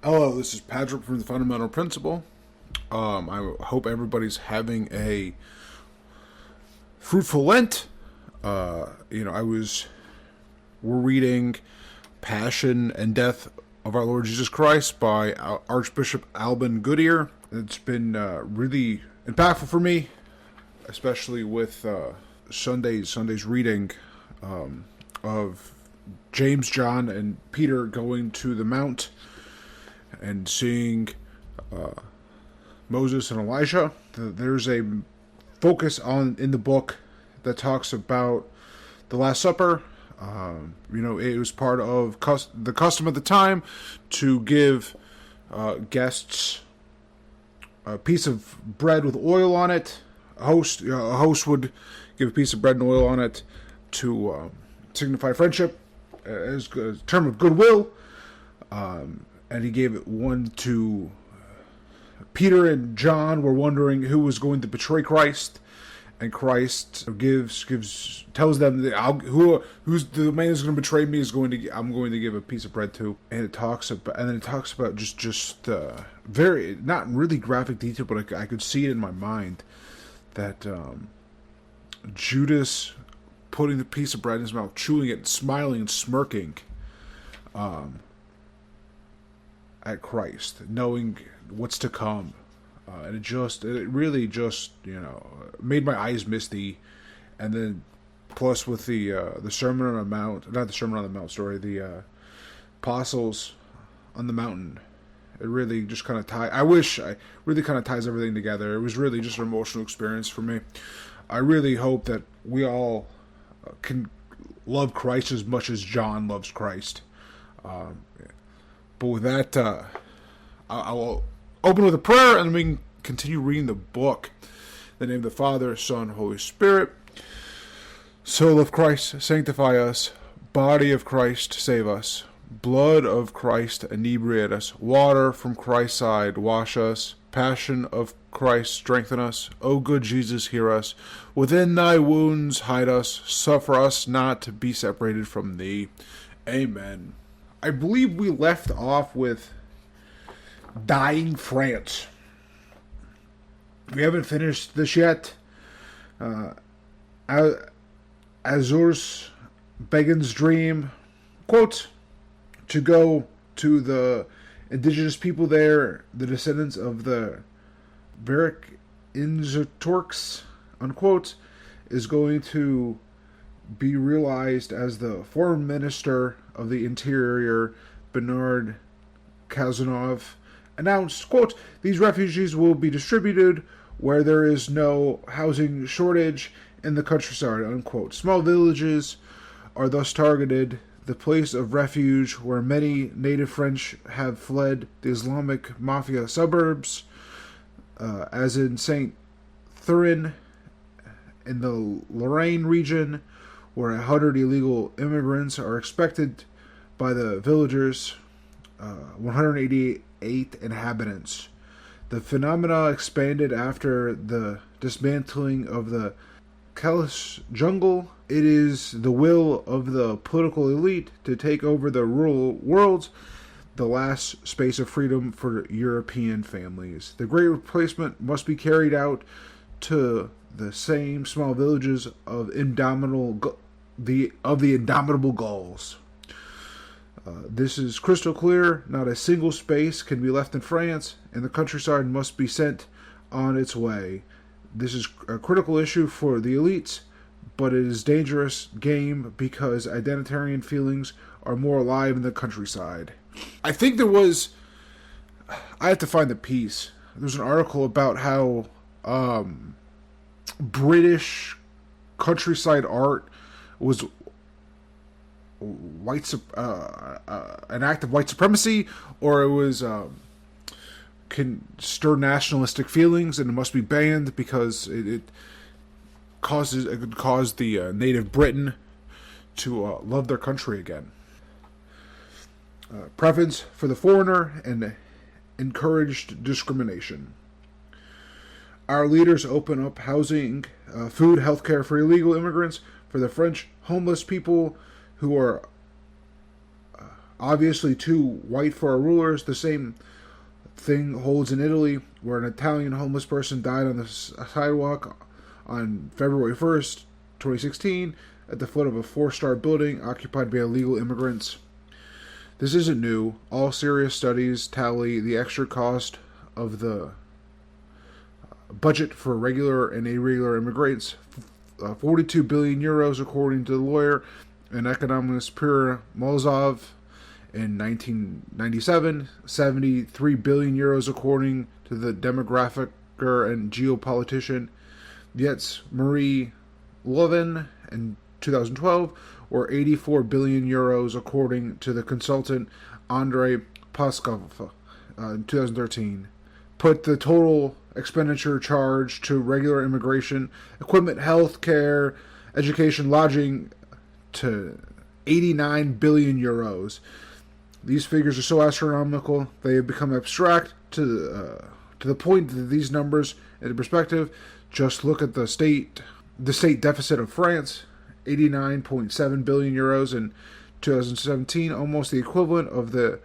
Hello, this is Patrick from the Fundamental Principle. I hope everybody's having a fruitful Lent. We're reading Passion and Death of Our Lord Jesus Christ by Archbishop Alban Goodyear. It's been really impactful for me, especially with Sunday's reading of James, John, and Peter going to the Mount and seeing Moses and Elijah. There's a focus in the book that talks about the Last Supper. It was part of the custom at the time to give guests a piece of bread with oil on it. A host would give a piece of bread and oil on it to signify friendship as a term of goodwill. And he gave it one to Peter, and John were wondering who was going to betray Christ, and Christ tells them that who's the man who's going to betray me I'm going to give a piece of bread to. And it talks about just very, not really graphic detail, but I could see it in my mind that Judas putting the piece of bread in his mouth, chewing it, smiling and smirking at Christ, knowing what's to come, and it really made my eyes misty. And then plus with the Sermon on the Mount, not the Sermon on the Mount, sorry, the Apostles on the Mountain, it really just kind of really kind of ties everything together. It was really just an emotional experience for me. I really hope that we all can love Christ as much as John loves Christ. But with that, I will open with a prayer, and then we can continue reading the book. In the name of the Father, Son, Holy Spirit. Soul of Christ, sanctify us. Body of Christ, save us. Blood of Christ, inebriate us. Water from Christ's side, wash us. Passion of Christ, strengthen us. O good Jesus, hear us. Within thy wounds, hide us. Suffer us not to be separated from thee. Amen. I believe we left off with dying France. We haven't finished this yet. Azur's Begin's dream, quote, to go to the indigenous people there, the descendants of the Barak Inzatorks, unquote, is going to be realized as the foreign minister of the Interior, Bernard Cazeneuve, announced, quote, these refugees will be distributed where there is no housing shortage in the countryside, unquote. Small villages are thus targeted, the place of refuge where many native French have fled the Islamic Mafia suburbs, as in Saint Thurin in the Lorraine region, where 100 illegal immigrants are expected by the villagers, 188 inhabitants. The phenomena expanded after the dismantling of the Kalish jungle. It is the will of the political elite to take over the rural world, the last space of freedom for European families. The great replacement must be carried out to the same small villages of the indomitable Gauls. This is crystal clear. Not a single space can be left in France, and the countryside must be sent on its way. This is a critical issue for the elites, but it is dangerous game because identitarian feelings are more alive in the countryside. I think I have to find the piece. There's an article about how British countryside art was an act of white supremacy, or it was can stir nationalistic feelings and it must be banned because it could cause the native Britain to love their country again. Preference for the foreigner and encouraged discrimination. Our leaders open up housing, food, healthcare for illegal immigrants, for the French homeless people who are obviously too white for our rulers. The same thing holds in Italy, where an Italian homeless person died on the sidewalk on February 1st, 2016, at the foot of a 4-star building occupied by illegal immigrants. This isn't new. All serious studies tally the extra cost of the budget for regular and irregular immigrants, 42 billion euros, according to the lawyer and economist Pierre Molzov. In 1997, 73 billion euros, according to the demographic and geopolitician Yetz Marie Levin in 2012, or 84 billion euros, according to the consultant Andrei Paskov in 2013. Put the total expenditure charged to regular immigration, equipment, health care, education, lodging to 89 billion euros. These figures are so astronomical they have become abstract to the point that these numbers, in perspective, just look at the state deficit of France, 89.7 billion euros in 2017, almost the equivalent of the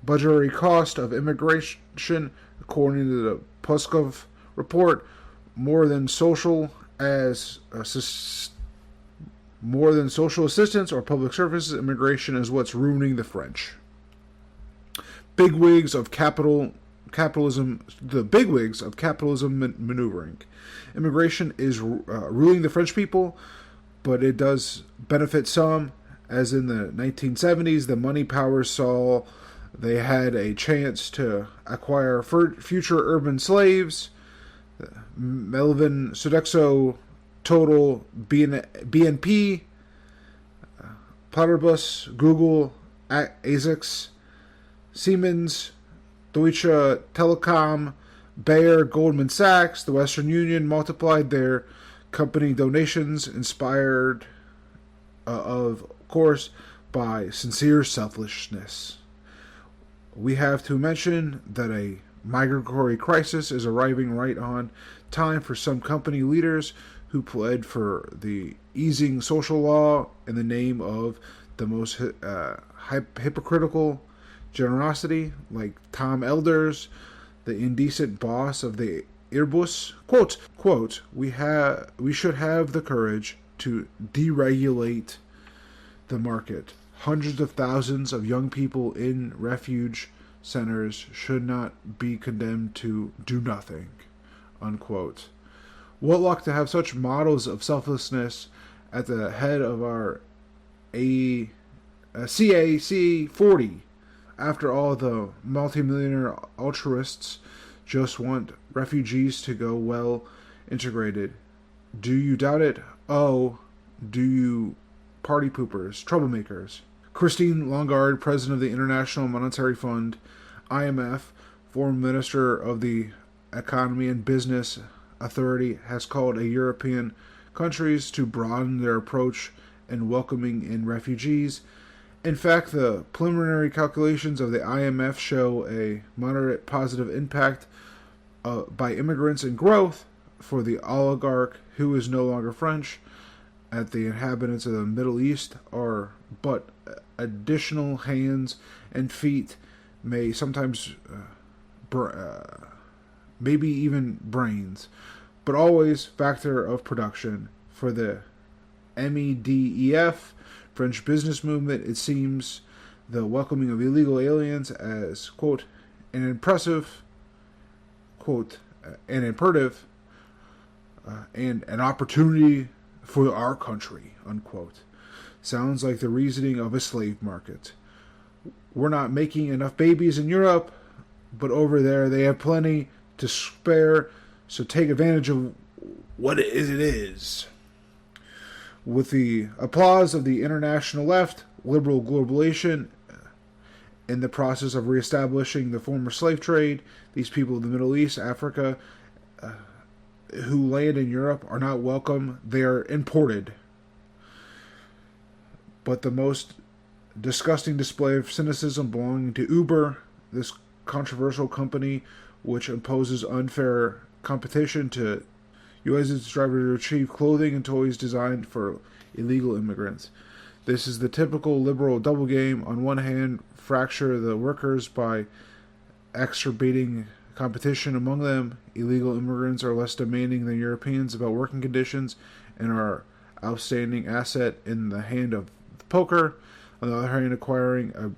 budgetary cost of immigration, according to the Puskov report. More than social assistance or public services, immigration is what's ruining the French. Bigwigs of capitalism maneuvering. Immigration is ruling the French people, but it does benefit some. As in the 1970s, the money powers saw they had a chance to acquire future urban slaves. Melvin Sodexo, Total, BNP, Potterbus, Google, ASICS, Siemens, Deutsche Telekom, Bayer, Goldman Sachs, the Western Union multiplied their company donations, inspired, of course, by sincere selfishness. We have to mention that a migratory crisis is arriving right on time for some company leaders who pled for the easing social law in the name of the most hypocritical generosity, like Tom Elders, the indecent boss of the Airbus. Quote, we should have the courage to deregulate the market. Hundreds of thousands of young people in refuge centers should not be condemned to do nothing. Unquote. What luck to have such models of selflessness at the head of our CAC 40. After all, the multimillionaire altruists just want refugees to go well integrated. Do you doubt it? Oh, do you party poopers, troublemakers? Christine Lagarde, president of the International Monetary Fund, IMF, former minister of the Economy and Business Authority, has called on European countries to broaden their approach in welcoming in refugees. In fact, the preliminary calculations of the IMF show a moderate positive impact by immigrants and growth for the oligarch, who is no longer French, at the inhabitants of the Middle East are but additional hands and feet, may sometimes maybe even brains, but always factor of production. For the MEDEF, French business movement, it seems the welcoming of illegal aliens as, quote, an impressive, quote, an imperative, and an opportunity for our country, unquote. Sounds like the reasoning of a slave market. We're not making enough babies in Europe, but over there they have plenty to spare, so take advantage of what it is. With the applause of the international left, liberal globalization, in the process of reestablishing the former slave trade, these people of the Middle East, Africa, who land in Europe are not welcome. They are imported. But the most disgusting display of cynicism belonging to Uber, this controversial company which imposes unfair competition to uses its drivers to achieve clothing and toys designed for illegal immigrants. This is the typical liberal double game. On one hand, fracture the workers by exacerbating competition among them. Illegal immigrants are less demanding than Europeans about working conditions and are outstanding asset in the hand of the poker. On the other hand, acquiring a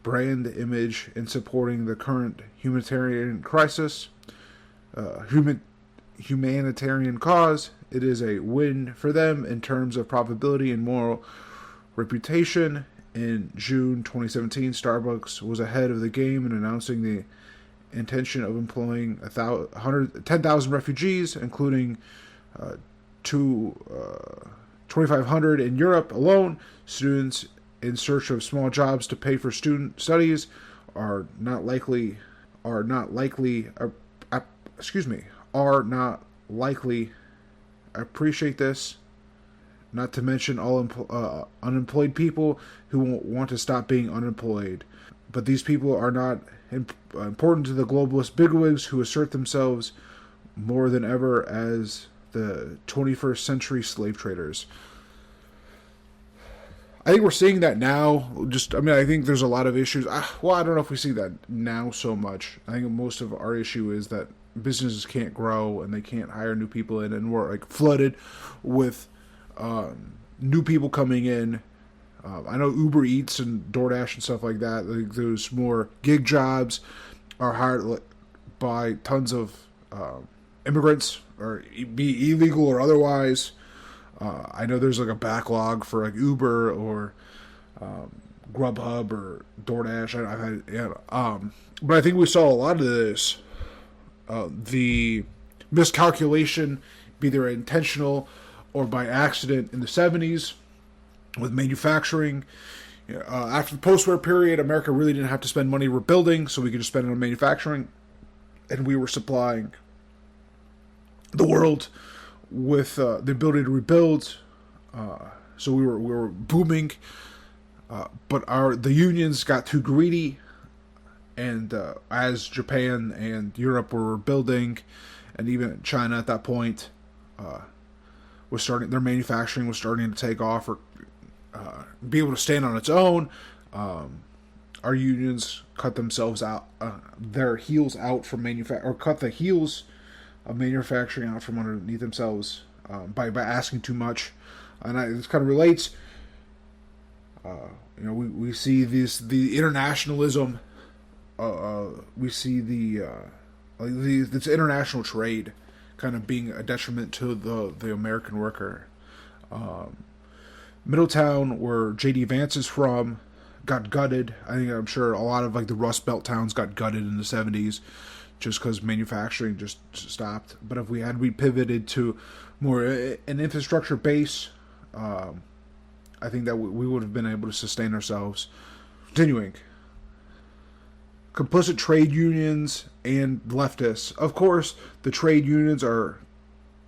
brand image and supporting the current humanitarian crisis, humanitarian cause. It is a win for them in terms of profitability and moral reputation. In June 2017, Starbucks was ahead of the game in announcing the intention of employing 10,000 refugees, including 2,500 in Europe alone. Students in search of small jobs to pay for student studies are not likely. Appreciate this. Not to mention all unemployed people who want to stop being unemployed. But these people are not important to the globalist bigwigs who assert themselves more than ever as the 21st century slave traders. I think we're seeing that now. I think there's a lot of issues. Well, I don't know if we see that now so much. I think most of our issue is that businesses can't grow and they can't hire new people in, and we're like flooded with new people coming in. I know Uber Eats and DoorDash and stuff like that. Like, those more gig jobs are hired by tons of immigrants, or be illegal or otherwise. I know there's like a backlog for like Uber or Grubhub or DoorDash. But I think we saw a lot of this. The miscalculation, be either intentional or by accident, in the 70s with manufacturing. After the post-war period, America really didn't have to spend money rebuilding, so we could just spend it on manufacturing, and we were supplying the world with the ability to rebuild. So we were booming, but the unions got too greedy, and as Japan and Europe were rebuilding, and even China at that point their manufacturing was starting to take off or be able to stand on its own. Our unions cut themselves out, their heels out from cut the heels of manufacturing out from underneath themselves by asking too much. And this kind of relates. We see the internationalism. We see this international trade kind of being a detriment to the American worker. Middletown, where J.D. Vance is from, got gutted. I'm sure a lot of like the Rust Belt towns got gutted in the 70s just because manufacturing just stopped. But if we pivoted to more an infrastructure base, I think that we would have been able to sustain ourselves. Continuing. Complicit trade unions and leftists. Of course, the trade unions are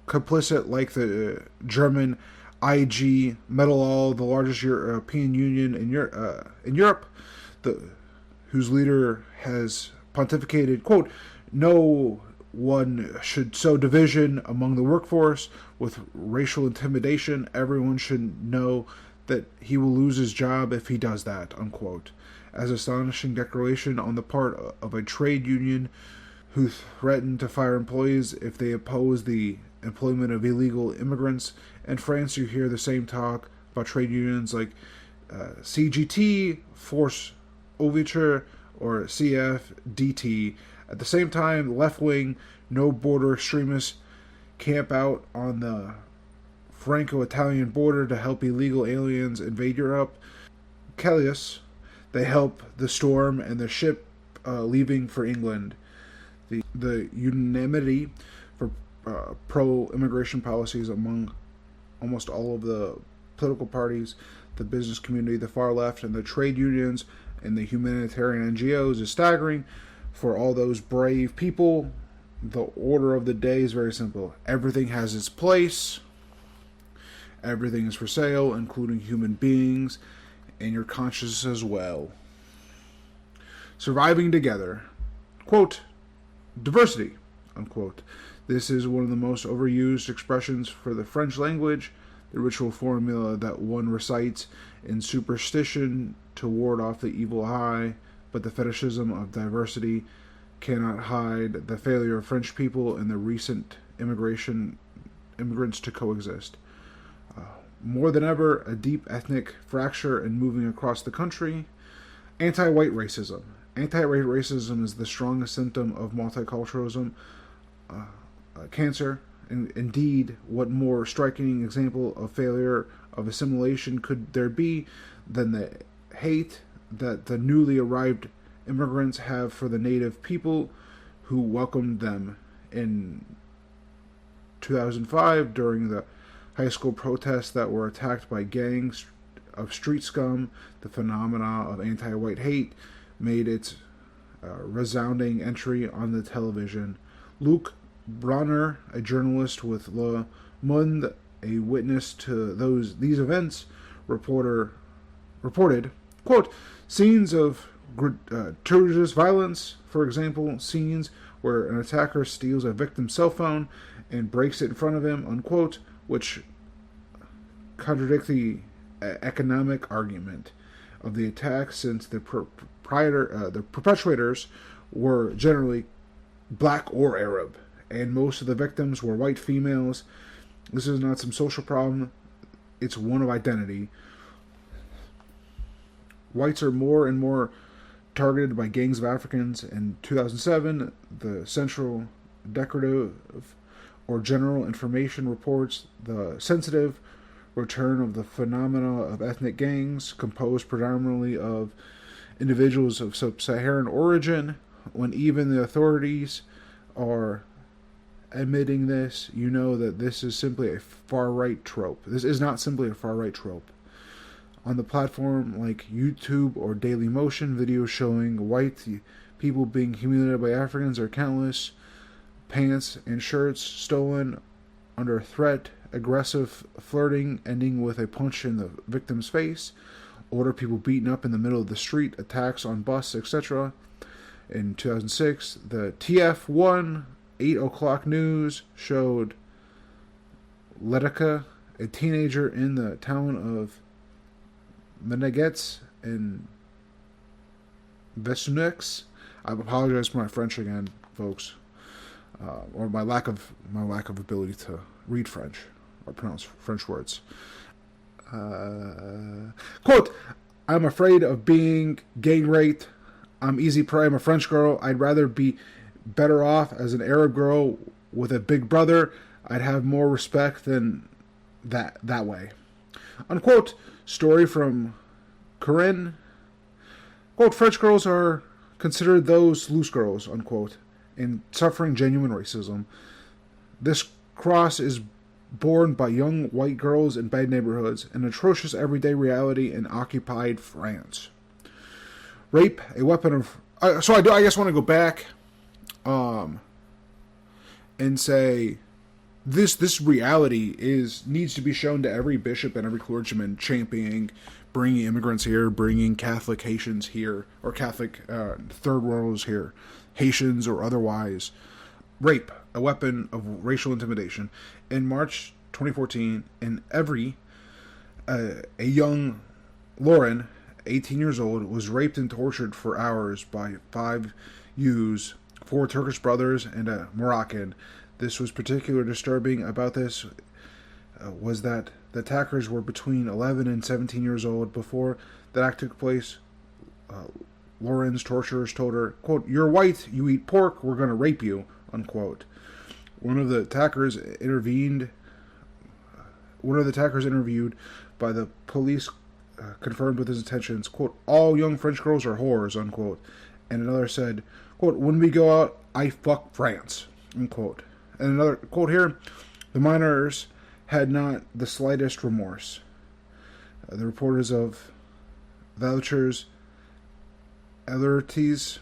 complicit, like the German IG Metall, the largest European union in Europe, whose leader has pontificated, quote, "No one should sow division among the workforce with racial intimidation. Everyone should know that he will lose his job if he does that," unquote. As astonishing declaration on the part of a trade union who threatened to fire employees if they oppose the employment of illegal immigrants. In France, you hear the same talk about trade unions like CGT, Force Ouvrière, or CFDT. At the same time, left-wing, no-border extremists camp out on the Franco-Italian border to help illegal aliens invade Europe. Calais, they help the storm and the ship leaving for England. The unanimity for pro-immigration policies among almost all of the political parties, the business community, the far left, and the trade unions and the humanitarian NGOs is staggering. For all those brave people, the order of the day is very simple. Everything has its place. Everything is for sale, including human beings and your conscience as well. Surviving together. Quote, diversity, unquote. This is one of the most overused expressions for the French language. the ritual formula that one recites in superstition to ward off the evil eye, but the fetishism of diversity cannot hide the failure of French people and the recent immigrants to coexist. More than ever, a deep ethnic fracture and moving across the country. Anti-white racism. Anti-white racism is the strongest symptom of multiculturalism, cancer. Indeed, what more striking example of failure of assimilation could there be than the hate that the newly arrived immigrants have for the native people who welcomed them in 2005 during the high school protests that were attacked by gangs of street scum. The phenomena of anti-white hate made its resounding entry on the television. Luc Bronner, a journalist with Le Monde, a witness to these events, reported, quote, scenes of gratuitous violence, for example, scenes where an attacker steals a victim's cell phone and breaks it in front of him, unquote, which contradict the economic argument of the attack, since the perpetrators were generally black or Arab, and most of the victims were white females. This is not some social problem, it's one of identity. Whites are more and more targeted by gangs of Africans. In 2007, the Central Decorative or General Information reports the sensitive return of the phenomena of ethnic gangs, composed predominantly of individuals of sub-Saharan origin. When even the authorities are admitting this, you know that this is simply a far-right trope. This is not simply a far-right trope. On the platform like YouTube or Daily Motion, videos showing white people being humiliated by Africans are countless. Pants and shirts stolen under threat, aggressive flirting ending with a punch in the victim's face, older people beaten up in the middle of the street, attacks on bus, etc. In 2006, the TF1 8 o'clock news showed Letica, a teenager in the town of Menegets in Vesunex. I apologize for my French again, folks, or my lack of ability to read French or pronounce French words. Quote, I'm afraid of being gang raped. I'm easy prey. I'm a French girl. I'd rather be better off as an Arab girl with a big brother. I'd have more respect than that way. Unquote. Story from Corinne. Quote, French girls are considered those loose girls, unquote, and suffering genuine racism. This cross is borne by young white girls in bad neighborhoods, an atrocious everyday reality in occupied France. Rape, a weapon of... I guess want to go back and say this reality needs to be shown to every bishop and every clergyman championing bringing immigrants here, bringing Catholic Haitians here, or Catholic third worlders here, Haitians or otherwise. Rape, a weapon of racial intimidation. In March 2014, a young Lauren, 18 years old, was raped and tortured for hours by 5 youths, 4 Turkish brothers and a Moroccan. This was particularly disturbing about this was that the attackers were between 11 and 17 years old. Before that act took place, Lauren's torturers told her, quote, you're white, you eat pork, we're going to rape you, unquote. One of the attackers interviewed by the police confirmed with his intentions, quote, all young French girls are whores, unquote. And another said, quote, when we go out, I fuck France, unquote. And another quote here, the minors had not the slightest remorse. The reporters of Vouchers Alerties,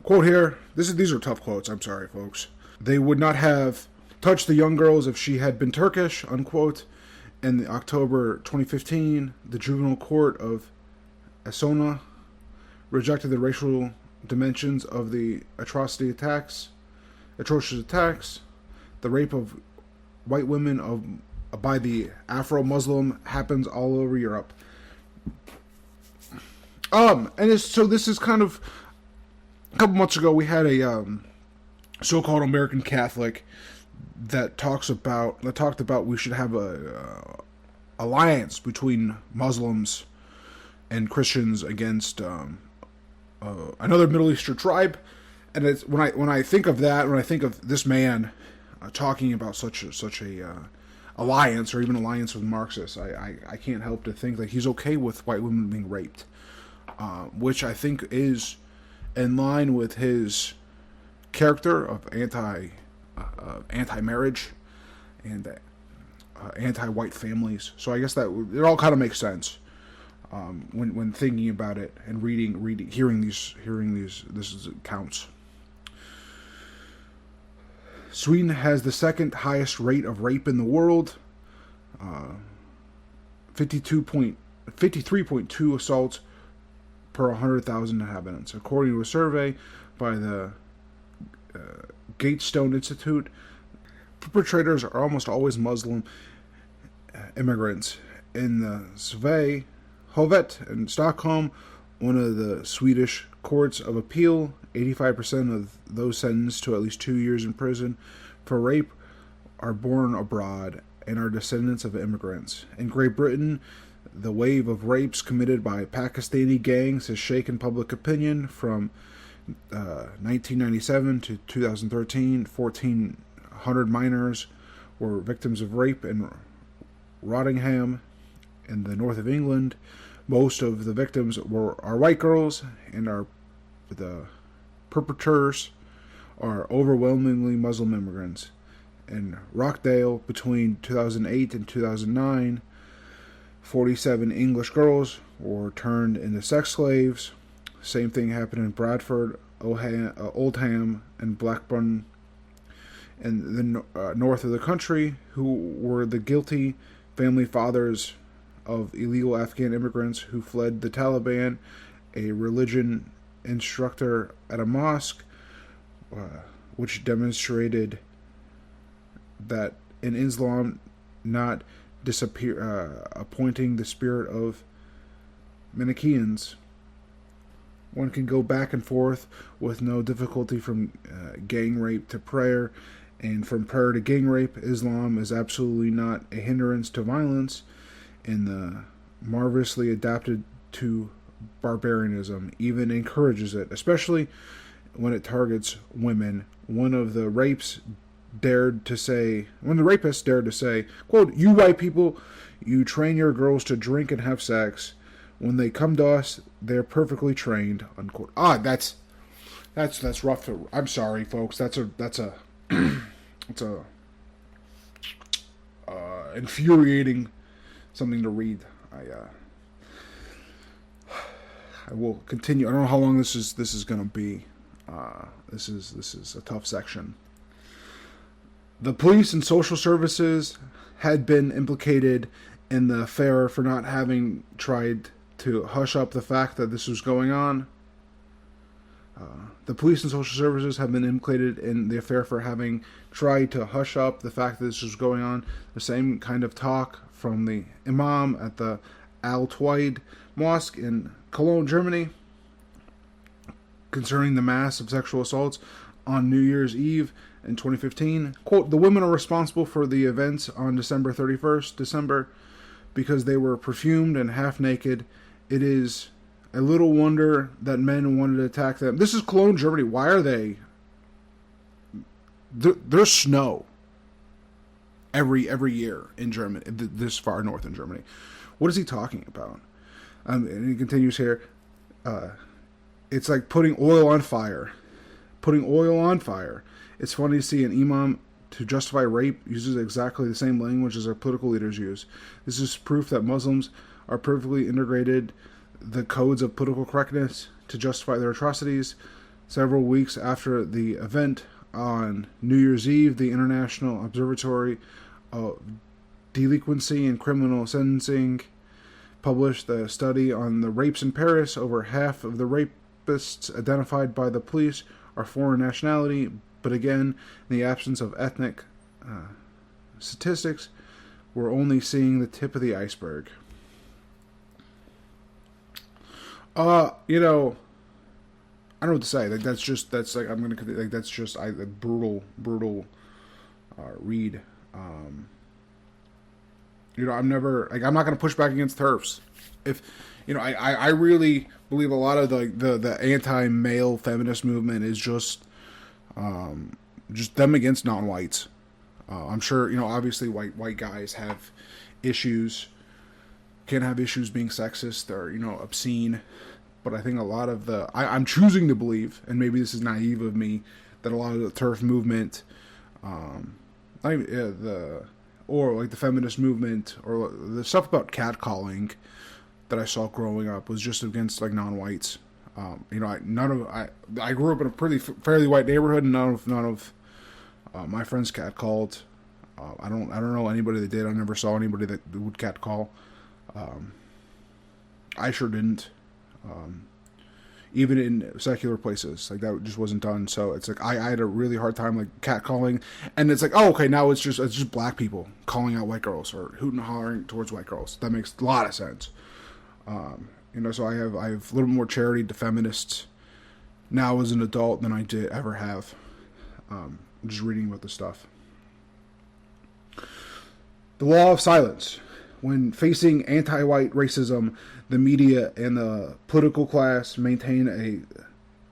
quote here, these are tough quotes, I'm sorry, folks. They would not have touched the young girls if she had been Turkish, unquote. In October 2015, the juvenile court of Asona rejected the racial dimensions of the atrocious attacks, the rape of white women of by the Afro-Muslim happens all over Europe. So this is kind of, a couple months ago we had a so-called American Catholic that talked about we should have a alliance between Muslims and Christians against another Middle Eastern tribe. And it's when I think of that, when I think of this man talking about such a alliance, or even alliance with Marxists, I can't help to think that he's okay with white women being raped, which I think is in line with his character of anti-marriage and anti-white families. So I guess that it all kind of makes sense when thinking about it and hearing these accounts. Sweden has the second highest rate of rape in the world, 53.2 assaults per 100,000 inhabitants, according to a survey by the Gatestone Institute. Perpetrators are almost always Muslim immigrants. In the survey, Hovet in Stockholm, one of the Swedish courts of appeal, 85% of those sentenced to at least 2 years in prison for rape are born abroad and are descendants of immigrants. In Great Britain, the wave of rapes committed by Pakistani gangs has shaken public opinion. From 1997 to 2013, 1,400 minors were victims of rape in Rottingham in the north of England. Most of the victims are white girls, and the perpetrators are overwhelmingly Muslim immigrants. In Rockdale, between 2008 and 2009, 47 English girls were turned into sex slaves. Same thing happened in Bradford, Oldham, and Blackburn in the north of the country, who were the guilty family fathers of illegal Afghan immigrants who fled the Taliban. A religion instructor at a mosque, which demonstrated that in Islam not appointing the spirit of Manichaeans, one can go back and forth with no difficulty from gang rape to prayer, and from prayer to gang rape. Islam is absolutely not a hindrance to violence, and marvelously adapted to barbarianism, even encourages it, especially when it targets women. One of the rapists dared to say, quote, "You white people, you train your girls to drink and have sex. When they come to us, they're perfectly trained," unquote. That's rough. I'm sorry, folks. That's a infuriating something to read. I will continue. I don't know how long this is going to be. This is a tough section. The police and social services had been implicated in the affair for not having tried to hush up the fact that this was going on. The police and social services have been implicated in the affair for having tried to hush up the fact that this was going on. The same kind of talk from the imam at the Al-Twaid Mosque in Cologne, Germany, concerning the mass of sexual assaults on New Year's Eve in 2015. Quote, "The women are responsible for the events on December 31st, because they were perfumed and half naked. It is a little wonder that men wanted to attack them." This is Cologne, Germany. Why are they... There's snow every year in Germany, this far north in Germany. What is he talking about? And he continues here. It's like putting oil on fire. It's funny to see an imam to justify rape uses exactly the same language as our political leaders use. This is proof that Muslims are perfectly integrated the codes of political correctness to justify their atrocities. Several weeks after the event on New Year's Eve, the International Observatory of Delinquency and Criminal Sentencing published a study on the rapes in Paris. Over half of the rapists identified by the police are foreign nationality, but again, in the absence of ethnic statistics, we're only seeing the tip of the iceberg. You know, I don't know what to say. Like that's just a brutal read. You know, I'm not gonna push back against TERFs. If you know, I really believe a lot of the anti-male feminist movement is just them against non-whites. I'm sure, you know, obviously white guys have issues, can have issues being sexist or, you know, obscene. But I think a lot of I'm choosing to believe, and maybe this is naive of me, that a lot of the TERF movement, or like the feminist movement, or the stuff about catcalling that I saw growing up was just against like non-whites. You know, I grew up in a fairly white neighborhood, and none of my friends catcalled. I don't know anybody that did. I never saw anybody that would catcall. I sure didn't. Even in secular places, like that just wasn't done. So it's like I had a really hard time like catcalling, and it's like, oh, okay, now it's just black people calling out white girls or hooting and hollering towards white girls. That makes a lot of sense. You know, so I have a little more charity to feminists now as an adult than I did ever have. Just reading about this stuff. The law of silence. When facing anti-white racism, the media and the political class maintain a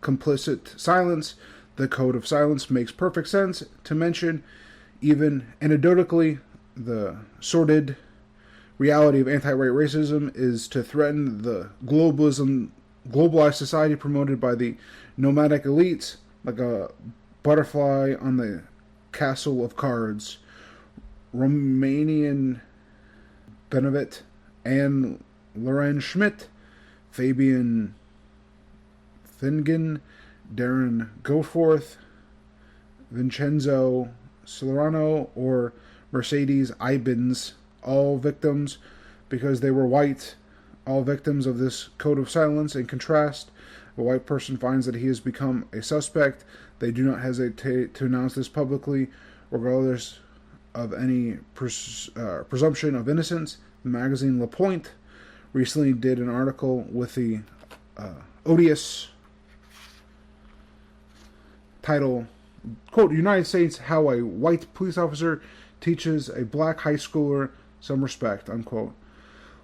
complicit silence. The code of silence makes perfect sense to mention, even anecdotally, the sordid reality of anti-white racism is to threaten the globalized society promoted by the nomadic elites, like a butterfly on the castle of cards. Romanian Benevet, Anne Loren Schmidt, Fabian Fingen, Darren Goforth, Vincenzo Solano, or Mercedes Ibens, all victims because they were white, all victims of this code of silence. In contrast, a white person finds that he has become a suspect. They do not hesitate to announce this publicly, regardless of any presumption of innocence. The magazine Le Point recently did an article with the odious title, quote, United States, how a white police officer teaches a black high schooler some respect, unquote.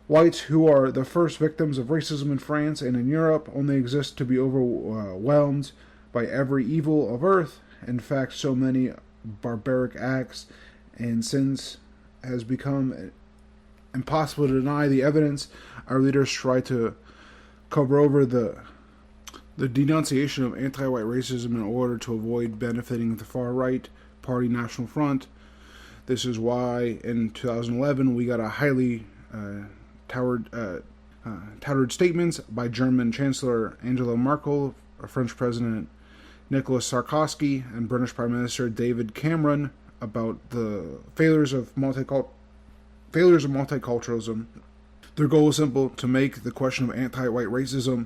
Whites, who are the first victims of racism in France and in Europe, only exist to be overwhelmed by every evil of earth. In fact, so many barbaric acts and sins has become impossible to deny the evidence. Our leaders try to cover over the denunciation of anti-white racism in order to avoid benefiting the far-right party National Front. This is why in 2011 we got a highly touted statements by German Chancellor Angela Merkel, French President Nicolas Sarkozy, and British Prime Minister David Cameron about the failures of multiculturalism. Their goal is simple: to make the question of anti-white racism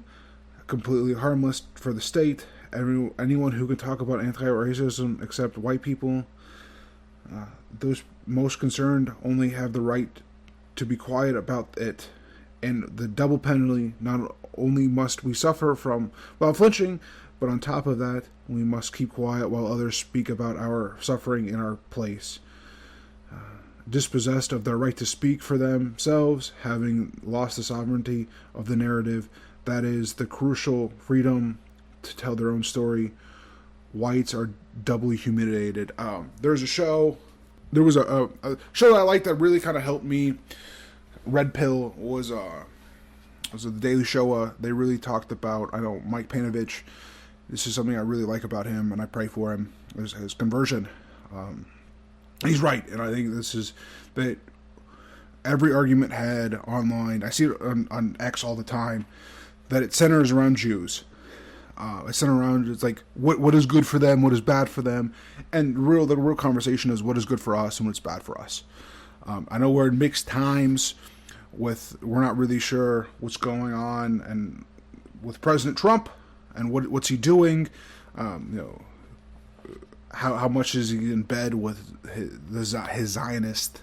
completely harmless for the state. Anyone who can talk about anti-white racism except white people, those most concerned, only have the right to be quiet about it. And the double penalty: not only must we suffer from while flinching, but on top of that, we must keep quiet while others speak about our suffering in our place. Dispossessed of their right to speak for themselves, having lost the sovereignty of the narrative, that is the crucial freedom to tell their own story, whites are doubly humiliated. There was a show that I liked that really kind of helped me. Red Pill was the Daily Show. They really talked about, Mike Panovich. This is something I really like about him, and I pray for him, his conversion. He's right, and I think this is that every argument had online, I see it on X all the time, that it centers around Jews. It's centered around, it's like, what is good for them, what is bad for them, and the real conversation is what is good for us and what's bad for us. I know we're in mixed times we're not really sure what's going on and with President Trump and what's he doing, how much is he in bed with his Zionist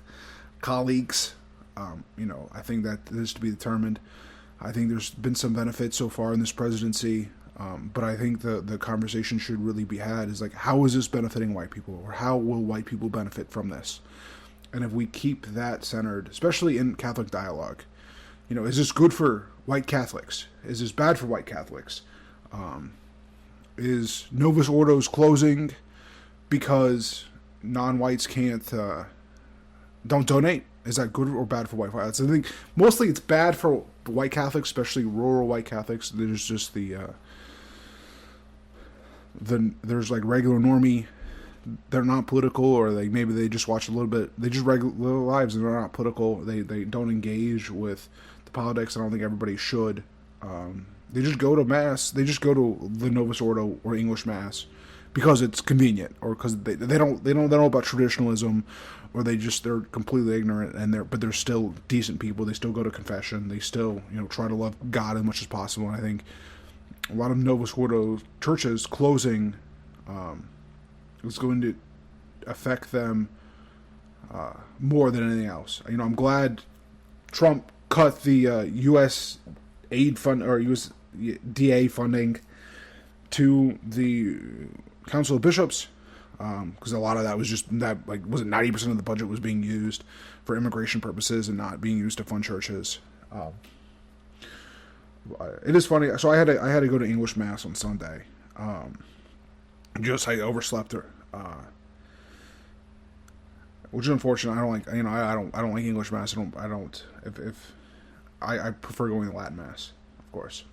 colleagues. I think that is to be determined. I think there's been some benefit so far in this presidency, but I think the conversation should really be had is like, how is this benefiting white people, or how will white people benefit from this? And if we keep that centered, especially in Catholic dialogue, is this good for white Catholics? Is this bad for white Catholics? Is Novus Ordo's closing because non-whites don't donate? Is that good or bad for white Catholics? I think mostly it's bad for white Catholics, especially rural white Catholics. There's just there's like regular normie. They're not political, or maybe they just watch a little bit. They just regular lives and they're not political. They don't engage with the politics. I don't think everybody should. They just go to mass. They just go to the Novus Ordo or English mass because it's convenient, or because they don't know about traditionalism, or they're completely ignorant, but they're still decent people. They still go to confession. They still try to love God as much as possible. And I think a lot of Novus Ordo churches closing is going to affect them more than anything else. I'm glad Trump cut the U.S. aid fund, or USDA funding to the Council of Bishops, because a lot of that was just that, was it 90% of the budget was being used for immigration purposes and not being used to fund churches. It is funny. So I had to go to English mass on Sunday. I overslept her, which is unfortunate. I don't like I don't like English mass. I prefer going to Latin mass, of course,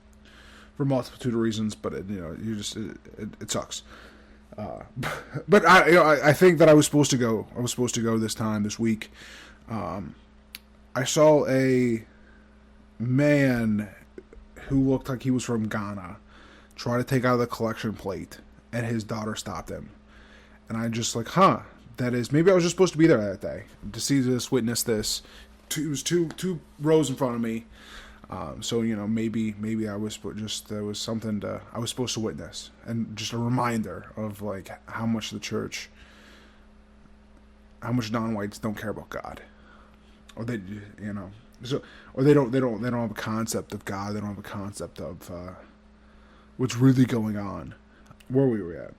for a multitude of reasons. But it sucks. But I think that I was supposed to go. I was supposed to go this week. I saw a man who looked like he was from Ghana try to take out the collection plate, and his daughter stopped him. And I just that is, maybe I was just supposed to be there that day to see this, witness this. It was two rows in front of me. So maybe I was there was something I was supposed to witness, and just a reminder of how much the church, how much non-whites don't care about God, or they don't have a concept of God. They don't have a concept of what's really going on. Where were we at?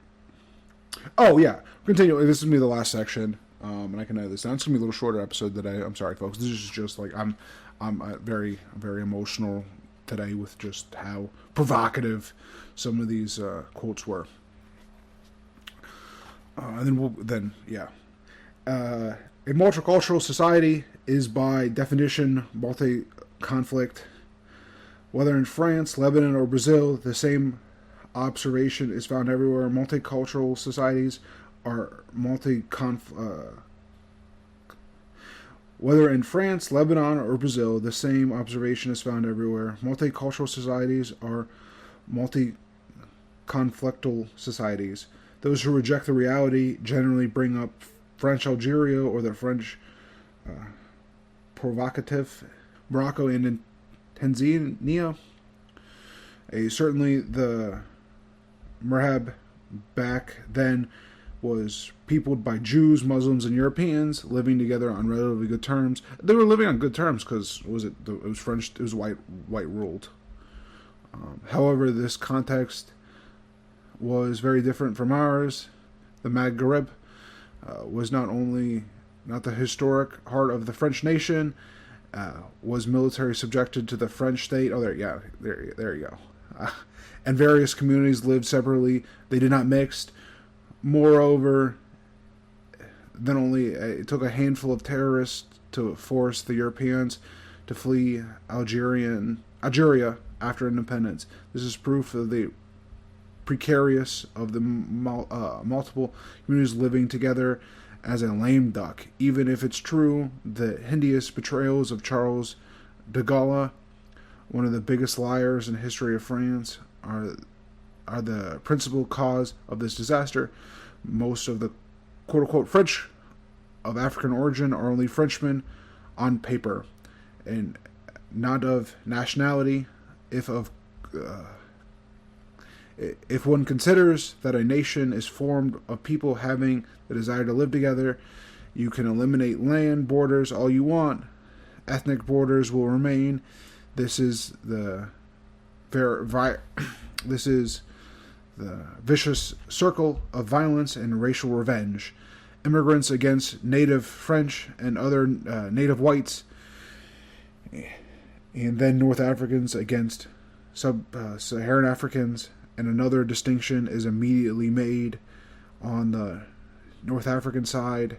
Oh yeah, continue. This is gonna be the last section, and I can edit this down. It's gonna be a little shorter episode today. I'm sorry, folks. This is just I'm very, very emotional today with just how provocative some of these quotes were. And a multicultural society is by definition multi-conflict. Whether in France, Lebanon, or Brazil, the same observation is found everywhere. Multicultural societies are Whether in France, Lebanon, or Brazil, the same observation is found everywhere. Multicultural societies are multi-conflictual societies. Those who reject the reality generally bring up French Algeria or the French provocative Morocco and Tanzania. Certainly the Maghreb back then was peopled by Jews, Muslims, and Europeans living together on relatively good terms. They were living on good terms because it was French, it was white ruled. However, this context was very different from ours. The Maghreb was not the historic heart of the French nation, was military subjected to the French state. Oh, there you go. And various communities lived separately. They did not mix. Moreover, it took a handful of terrorists to force the Europeans to flee Algeria after independence. This is proof of the precarious of the multiple communities living together as a lame duck. Even if it's true, the hideous betrayals of Charles de Gaulle, one of the biggest liars in the history of France, are the principal cause of this disaster. Most of the quote-unquote French of African origin are only Frenchmen on paper, and not of nationality. If one considers that a nation is formed of people having the desire to live together, You can eliminate land borders all you want. Ethnic borders will remain. This is the vicious circle of violence and racial revenge. Immigrants against native French and other native whites, and then North Africans against sub-Saharan Africans. And another distinction is immediately made on the North African side.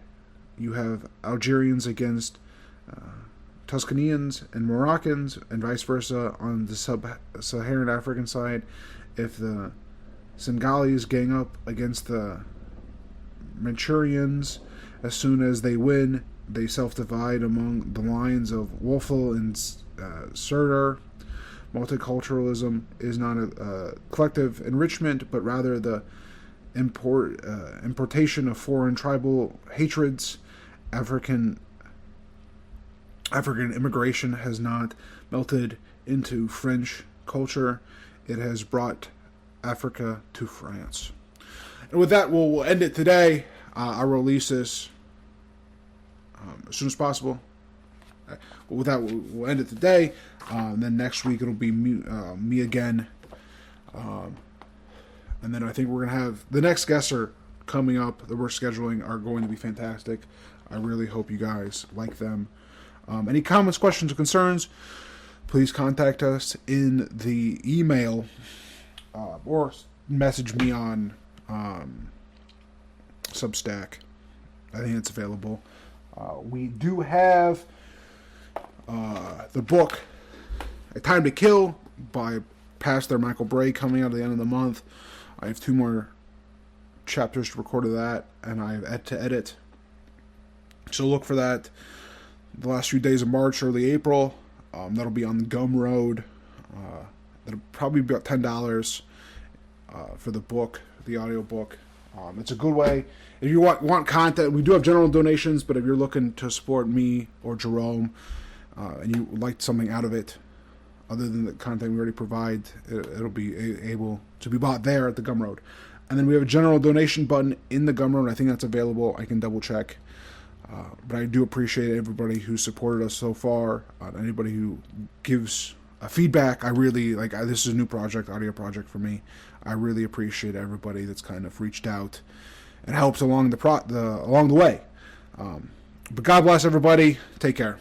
You have Algerians against Tuscanians and Moroccans, and vice versa on the sub-Saharan African side. If the Senegalese gang up against the Manchurians, as soon as they win, they self-divide among the lines of Wolfel and Surder. Multiculturalism is not a collective enrichment, but rather the importation of foreign tribal hatreds. African immigration has not melted into French culture. It has brought Africa to France. And with that, we'll end it today. I'll release this as soon as possible. With that, we'll end it today. And then next week, it'll be me again. And then I think we're going to have the next guests are coming up that we're scheduling are going to be fantastic. I really hope you guys like them. Any comments, questions, or concerns, please contact us in the email or message me on Substack. I think it's available. We do have the book A Time to Kill by Pastor Michael Bray coming out at the end of the month. I have 2 more chapters to record of that, and I have to edit. So look for that the last few days of March, early April. That'll be on Gumroad. That'll probably be about $10 for the book, the audio book. It's a good way. If you want content, we do have general donations, but if you're looking to support me or Jerome, and you would like something out of it, other than the content we already provide, it'll be able to be bought there at the Gumroad. And then we have a general donation button in the Gumroad. I think that's available. I can double check. But I do appreciate everybody who supported us so far. Anybody who gives feedback, I really like. This is a new project, audio project for me. I really appreciate everybody that's kind of reached out and helps along the way. But God bless everybody. Take care.